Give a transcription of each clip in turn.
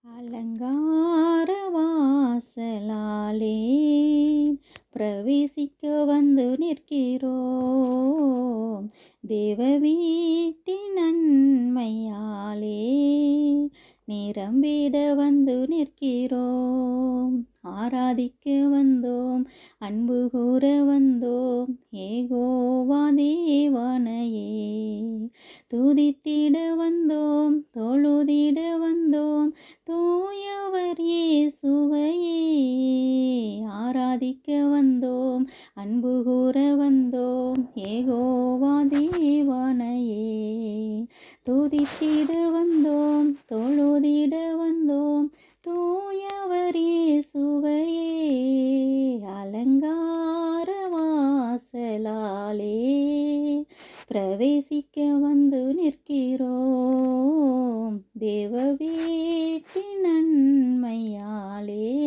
அலங்கார வாசலாலே பிரவேசிக்க வந்து நிற்கிறோம். தேவ வீட்டின் நன்மையாலே நிரம்பிட வந்து நிற்கிறோம். ஆராதிக்க வந்தோம், அன்பு கூற வந்தோம், ஏகோவா தேவனையே துதித்திட வந்தோம், தொழுதிட வந்தோம், தூயவர் இயேசுவையே ஆராதிக்க வந்தோம், அன்பு கூற வந்தோம், ஏகோவா தேவனையே துதித்திட வந்தோம், தொழுதிட வந்தோம், தூயவர் இயேசுவையே. அலங்கார வாசலாலே பிரவேசிக்க வந்து நிற்கிறோம். தேவ வீட்டின் நன்மையாலே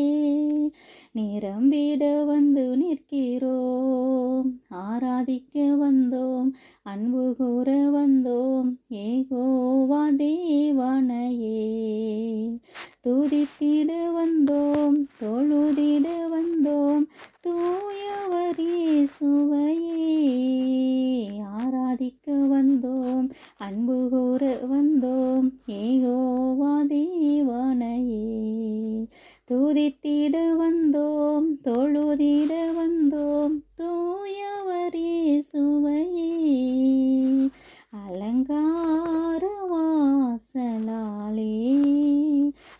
நிரம்பிட வந்து நிற்கிறோம். ஆராதிக்க வந்தோம், அன்பு கூற வந்தோம், ஏகோவா தேவனையே துதித்திட வந்தோம், தொழுதிட வந்தோம், தூயவர் இயேசுவையே ஆராதிக்க வந்தோம், அன்பு கூற வந்தோம், ஏகோவா தேவனையே துதித்திட வந்தோம், தொழுதிட வந்தோம், தூயவர் இயேசுவையே. அலங்கார வாசலாலே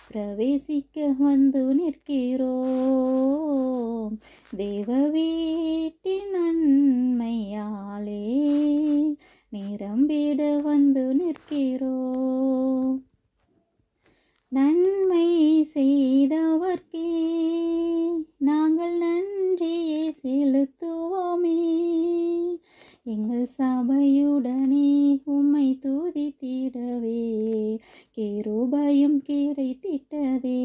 பிரவேசிக்க வந்து நிற்கிறோம். தேவ வீட்டின் நன்மையாலே நிரம்பிட வந்து நிற்கிறோம். நன்மை செய்தவர்க்கே நாங்கள் நன்றியை செலுத்துவோமே. எங்கள் சபையுடனே உம்மை துதித்திடவே கிருபையும் கிடைத்திட்டதே.